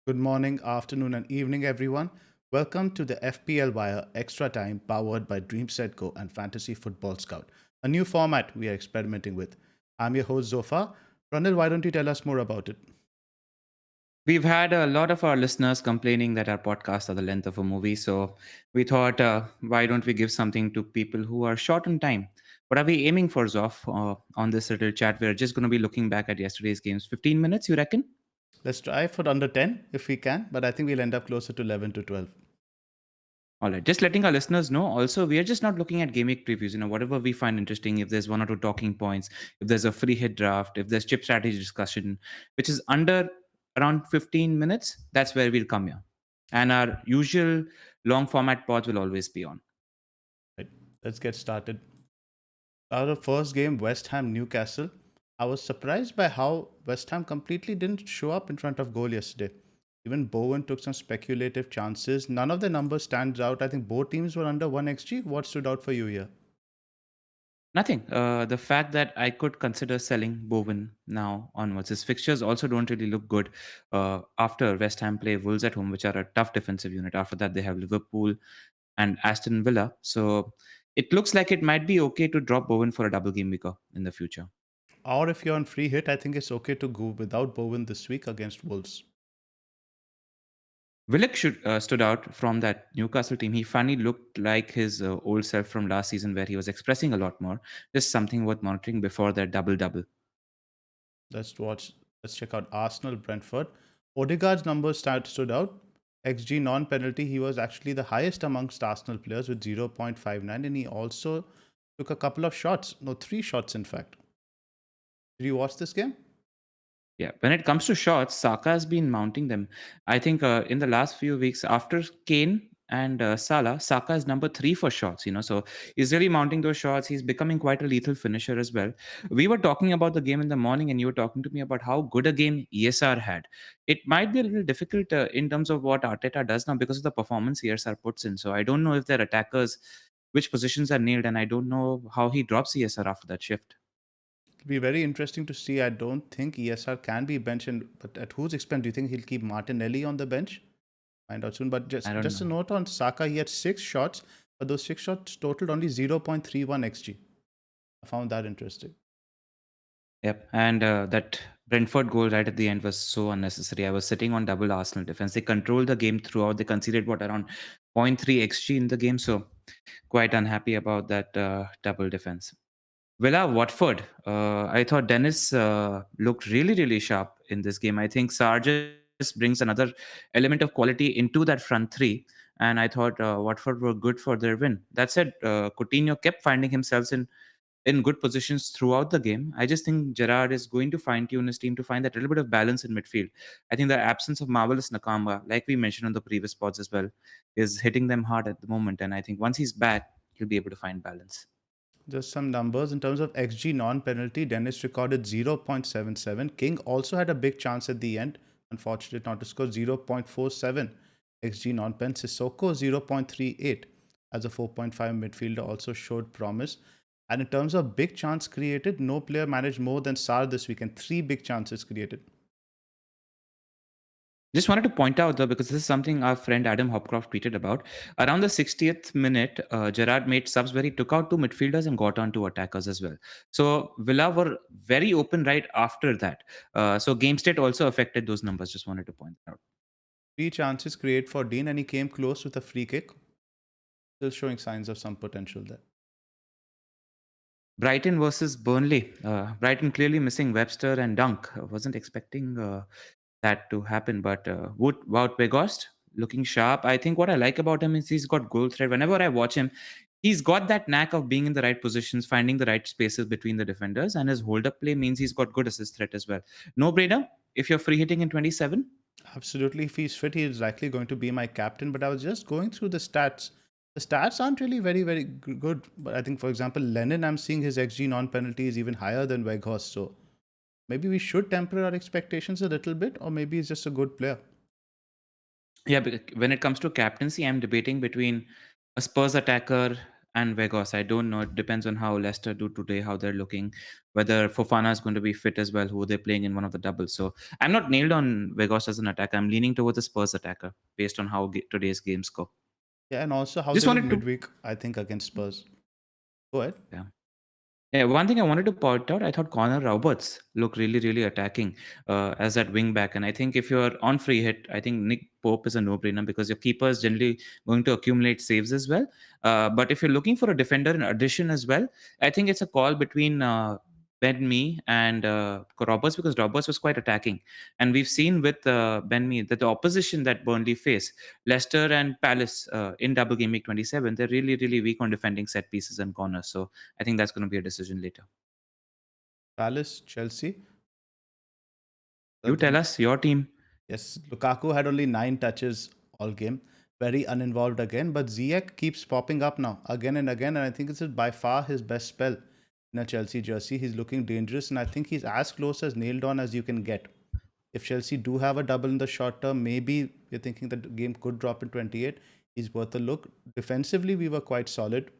Good morning, afternoon, and evening, everyone. Welcome to the FPL Wire Extra Time powered by DreamSetGo and Fantasy Football Scout, a new format we are experimenting with. I'm your host, Zofa. Ranil, why don't you tell us more about it? We've had a lot of our listeners complaining that our podcasts are the length of a movie. So we thought, why don't we give something to people who are short on time? What are we aiming for, Zoff, on this little chat? We're just going to be looking back at yesterday's games. 15 minutes, you reckon? Let's try for under 10 if we can, but I think we'll end up closer to 11 to 12. All right. Just letting our listeners know. Also, we are just not looking at Gameweek Previews. Whatever we find interesting, if there's one or two talking points, if there's a free hit draft, if there's chip strategy discussion, which is under around 15 minutes, that's where we'll come here. And our usual long format pods will always be on. Right, let's get started. Our first game, West Ham Newcastle. I was surprised by how West Ham completely didn't show up in front of goal yesterday. Even Bowen took some speculative chances. None of the numbers stands out. I think both teams were under 1 xg. What stood out for you here? Nothing. The fact that I could consider selling Bowen now onwards. His fixtures also don't really look good after West Ham play Wolves at home, which are a tough defensive unit. After that, they have Liverpool and Aston Villa. So it looks like it might be okay to drop Bowen for a double game week in the future. Or if you're on free hit, I think it's okay to go without Bowen this week against Wolves. Stood out from that Newcastle team. He finally looked like his old self from last season, where he was expressing a lot more. Just something worth monitoring before that double double. Let's watch. Let's check out Arsenal Brentford. Odegaard's numbers stood out. XG non-penalty, he was actually the highest amongst Arsenal players with 0.59, and he also took a couple of shots. No, three shots in fact. Did you watch this game? Yeah, when it comes to shots, Saka has been mounting them. I think in the last few weeks, after Kane and Salah, Saka is number three for shots. So he's really mounting those shots. He's becoming quite a lethal finisher as well. We were talking about the game in the morning, and you were talking to me about how good a game ESR had. It might be a little difficult in terms of what Arteta does now because of the performance ESR puts in. So I don't know if their attackers, which positions are nailed, and I don't know how he drops ESR after that shift. It'll be very interesting to see. I don't think ESR can be benched, but at whose expense do you think he'll keep Martinelli on the bench? Find out soon. But I just don't just a know. note on Saka, he had six shots, but those six shots totaled only 0.31 xg. I found that interesting. Yep. And that Brentford goal right at the end was so unnecessary. I was sitting on double Arsenal defense. They controlled the game throughout. They conceded around zero point 0.3 xg in the game. So quite unhappy about that double defense. Villa Watford. I thought Dennis looked really, really sharp in this game. I think Sargis brings another element of quality into that front three. And I thought Watford were good for their win. That said, Coutinho kept finding himself in good positions throughout the game. I just think Gerrard is going to fine tune his team to find that little bit of balance in midfield. I think the absence of Marvelous Nakamba, like we mentioned on the previous pods as well, is hitting them hard at the moment. And I think once he's back, he'll be able to find balance. Just some numbers in terms of XG non-penalty. Dennis recorded 0.77. King also had a big chance at the end. Unfortunate not to score 0.47 XG non-pen. Sissoko 0.38 as a 4.5 midfielder also showed promise. And in terms of big chance created, no player managed more than Sar this weekend. Three big chances created. Just wanted to point out though, because this is something our friend Adam Hopcroft tweeted about. Around the 60th minute, Gerard made subs where he took out two midfielders and got on two attackers as well. So Villa were very open right after that. So game state also affected those numbers. Just wanted to point that out. Three chances created for Dean, and he came close with a free kick. Still showing signs of some potential there. Brighton versus Burnley. Brighton clearly missing Webster and Dunk. I wasn't expecting that to happen, but Wout Weghorst looking sharp. I think what I like about him is he's got goal threat. Whenever I watch him, he's got that knack of being in the right positions, finding the right spaces between the defenders, and his hold-up play means he's got good assist threat as well. No brainer if you're free hitting in 27. Absolutely. If he's fit, he is likely going to be my captain. But I was just going through the stats. The stats aren't really very good. But I think, for example, Lennon, I'm seeing his XG non penalty is even higher than Weghorst. So maybe we should temper our expectations a little bit, or maybe he's just a good player. Yeah, when it comes to captaincy, I'm debating between a Spurs attacker and Vegas. I don't know. It depends on how Leicester do today, how they're looking, whether Fofana is going to be fit as well, who they're playing in one of the doubles. So I'm not nailed on Vegas as an attacker. I'm leaning towards the Spurs attacker based on how today's games go. Yeah, and also how Just they look wanted to. midweek, I think, against Spurs. Go ahead. Yeah. Yeah, one thing I wanted to point out, I thought Connor Roberts looked really, really attacking as that wing back. And I think if you're on free hit, I think Nick Pope is a no-brainer because your keeper is generally going to accumulate saves as well. But if you're looking for a defender in addition as well, I think it's a call between Ben Mee and Roberts because Roberts was quite attacking. And we've seen with Ben Mee that the opposition that Burnley face, Leicester and Palace in double game week 27, they're really, really weak on defending set pieces and corners. So I think that's going to be a decision later. Palace, Chelsea. You That tell the- us your team. Yes, Lukaku had only 9 touches all game. Very uninvolved again, but Ziyech keeps popping up now again and again, and I think this is by far his best spell in a Chelsea jersey. He's looking dangerous, and I think he's as close as nailed on as you can get. If Chelsea do have a double in the short term, maybe you're thinking that the game could drop in 28. He's worth a look. Defensively, we were quite solid.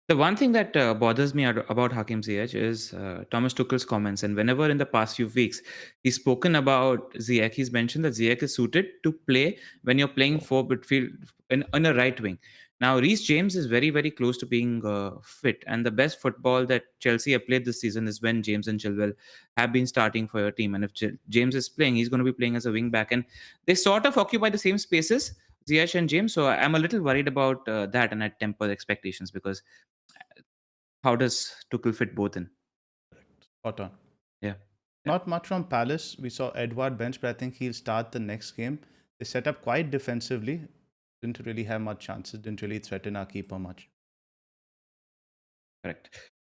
The one thing that bothers me about Hakim Ziyech is Thomas Tuchel's comments. And whenever in the past few weeks he's spoken about Ziyech, he's mentioned that Ziyech is suited to play when you're playing for midfield in a right wing. Now, Reece James is very, very close to being fit. And the best football that Chelsea have played this season is when James and Chilwell have been starting for your team. And if James is playing, he's going to be playing as a wing back. And they sort of occupy the same spaces, Ziyech and James. So I'm a little worried about that, and I temper expectations because how does Tuchel fit both in? Spot on. Yeah. Yeah. Not much from Palace. We saw Edward bench, but I think he'll start the next game. They set up quite defensively. Didn't really have much chances. Didn't really threaten our keeper much. Correct.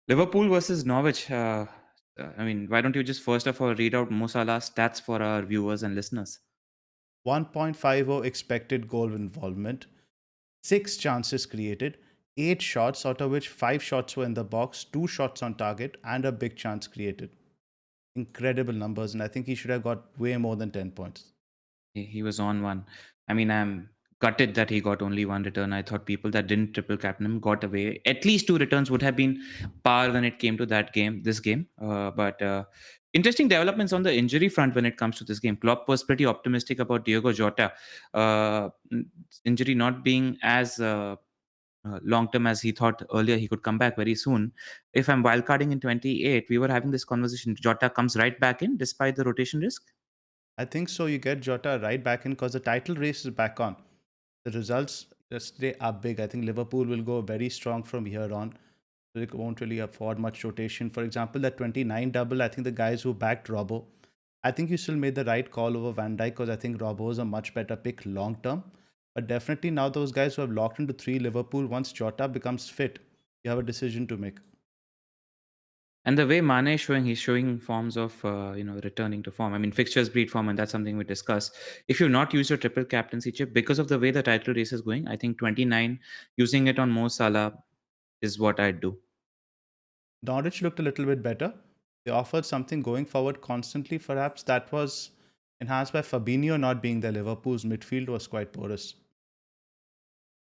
Liverpool versus Norwich. I mean, why don't you just first of all read out Mo Salah's stats for our viewers and listeners? 1.50 expected goal involvement, 6 chances created, 8 shots, out of which 5 shots were in the box, 2 shots on target, and a big chance created. Incredible numbers, and I think he should have got way more than 10 points. He was on one. I mean, I'm gutted that he got only one return. I thought people that didn't triple captain him got away. At least 2 returns would have been par when it came to this game. But interesting developments on the injury front when it comes to this game. Klopp was pretty optimistic about Diogo Jota. Uh, Injury not being as long term as he thought earlier. He could come back very soon. If I'm wildcarding in 28, we were having this conversation. Jota comes right back in despite the rotation risk. I think so. You get Jota right back in because the title race is back on. The results yesterday are big. I think Liverpool will go very strong from here on. They won't really afford much rotation. For example, that 29 double, I think the guys who backed Robbo, I think you still made the right call over Van Dijk because I think Robbo is a much better pick long term. But definitely now those guys who have locked into 3 Liverpool, once Jota becomes fit, you have a decision to make. And the way Mane is showing, he's showing forms of returning to form. I mean, fixtures breed form, and that's something we discuss. If you've not used your triple captaincy chip because of the way the title race is going, I think 29 using it on Mo Salah is what I'd do. Norwich looked a little bit better. They offered something going forward constantly. Perhaps that was enhanced by Fabinho not being there. Liverpool's midfield was quite porous.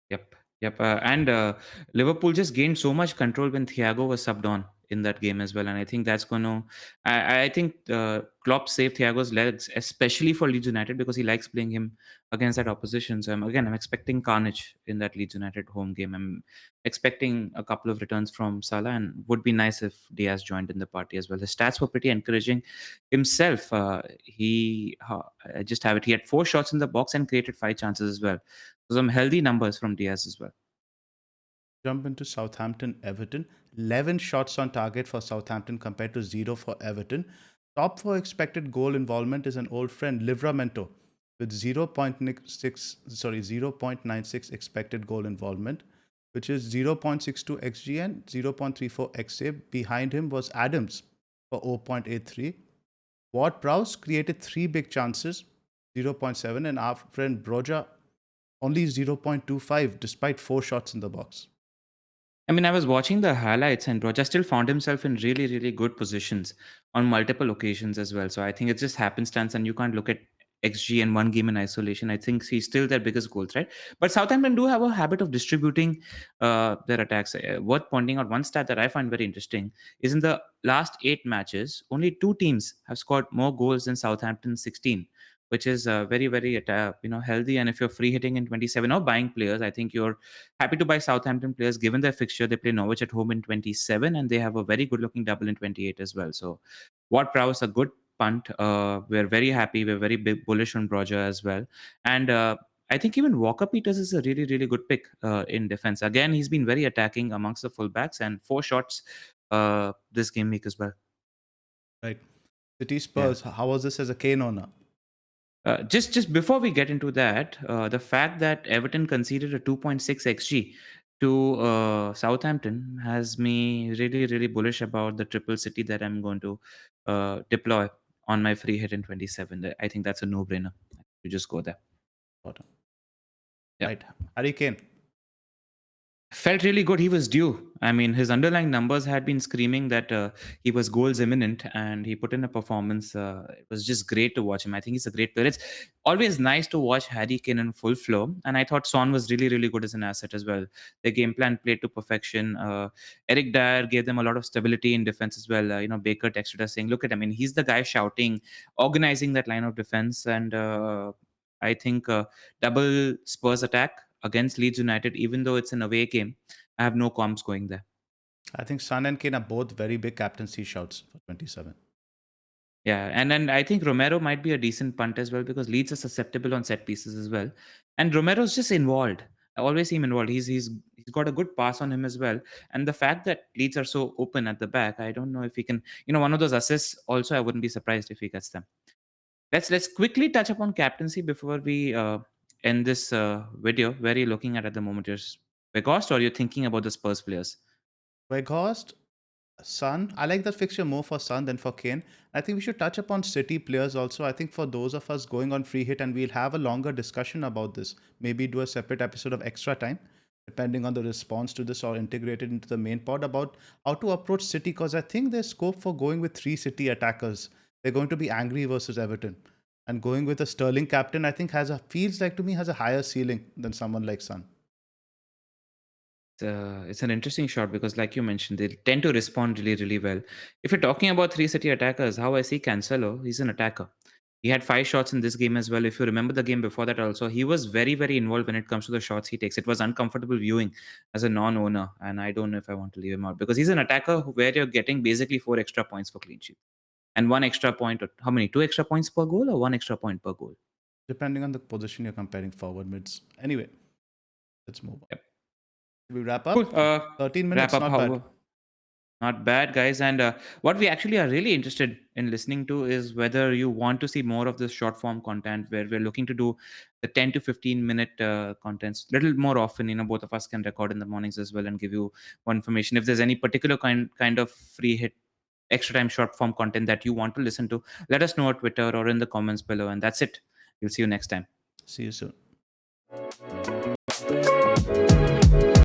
Yep. Yep. And Liverpool just gained so much control when Thiago was subbed on in that game as well. And I think that's going to. I think Klopp saved Thiago's legs, especially for Leeds United, because he likes playing him against that opposition. So I'm expecting carnage in that Leeds United home game. I'm expecting a couple of returns from Salah, and would be nice if Diaz joined in the party as well. His stats were pretty encouraging himself. I just have it. He had 4 shots in the box and created 5 chances as well. So some healthy numbers from Diaz as well. Jump into Southampton Everton. 11 shots on target for Southampton compared to 0 for Everton. Top 4 expected goal involvement is an old friend, Livramento, with 0.96 expected goal involvement, which is 0.62 xg and 0.34 xA. Behind him was Adams for 0.83. Ward Prowse created 3 big chances, 0.7, and our friend Broja only 0.25 despite 4 shots in the box. I mean, I was watching the highlights, and Roger still found himself in really, really good positions on multiple occasions as well. So I think it's just happenstance, and you can't look at XG and 1 game in isolation. I think he's still their biggest goal threat. But Southampton do have a habit of distributing their attacks. Worth pointing out one stat that I find very interesting is in the last 8 matches, only 2 teams have scored more goals than Southampton 16, which is very, very healthy. And if you're free hitting in 27 or buying players, I think you're happy to buy Southampton players given their fixture. They play Norwich at home in 27, and they have a very good looking double in 28 as well. So, Ward Prowse, a good punt. We're very happy. We're very big bullish on Broja as well. And I think even Walker Peters is a really, really good pick in defense. Again, he's been very attacking amongst the fullbacks and 4 shots this game week as well. Right. City Yeah. Spurs, how was this as a Kane owner? Just before we get into that, the fact that Everton conceded a 2.6 xg to Southampton has me really, really bullish about the triple city that I'm going to deploy on my free hit in 27. I think that's a no-brainer. You just go there. Yeah. Right. Harry Kane. Felt really good. He was due. I mean, his underlying numbers had been screaming that he was goals imminent, and he put in a performance. It was just great to watch him. I think he's a great player. It's always nice to watch Harry Kane in full flow, and I thought Son was really, really good as an asset as well. The game plan played to perfection. Eric Dyer gave them a lot of stability in defense as well. Baker texted us saying, "Look at him. I mean, he's the guy shouting, organizing that line of defense," and I think double Spurs attack against Leeds United, even though it's an away game, I have no qualms going there. I think Son and Kane are both very big captaincy shouts for 27. Yeah, and then I think Romero might be a decent punt as well because Leeds are susceptible on set pieces as well, and Romero's just involved. I always see him involved. He's got a good pass on him as well, and the fact that Leeds are so open at the back, I don't know if he can. One of those assists. Also, I wouldn't be surprised if he gets them. Let's quickly touch upon captaincy before we end this video. Where are you looking at the moment? You're Weghorst, or you're thinking about the Spurs players? Weghorst, Son. I like that fixture more for Son than for Kane. I think we should touch upon City players also. I think for those of us going on free hit, and we'll have a longer discussion about this. Maybe do a separate episode of Extra Time, depending on the response to this, or integrated into the main pod about how to approach City. Because I think there's scope for going with 3 City attackers. They're going to be angry versus Everton. And going with a Sterling captain, I think feels like to me has a higher ceiling than someone like Son. It's an interesting shot because, like you mentioned, they tend to respond really, really well. If you're talking about 3 City attackers, how I see Cancelo, he's an attacker. He had 5 shots in this game as well. If you remember the game before that, also, he was very, very involved when it comes to the shots he takes. It was uncomfortable viewing as a non-owner, and I don't know if I want to leave him out because he's an attacker where you're getting basically 4 extra points for clean sheet and 1 extra point. Or how many? 2 extra points per goal or 1 extra point per goal? Depending on the position you're comparing forward mids. Anyway, let's move on. Yep. Should we wrap Cool. up? 13 Wrap minutes, up. not bad. Not bad, guys. And what we actually are really interested in listening to is whether you want to see more of this short form content where we're looking to do the 10 to 15 minute contents little more often. Both of us can record in the mornings as well and give you more information. If there's any particular kind of free hit extra time short form content that you want to listen to, let us know on Twitter or in the comments below. And that's it. We'll see you next time. See you soon.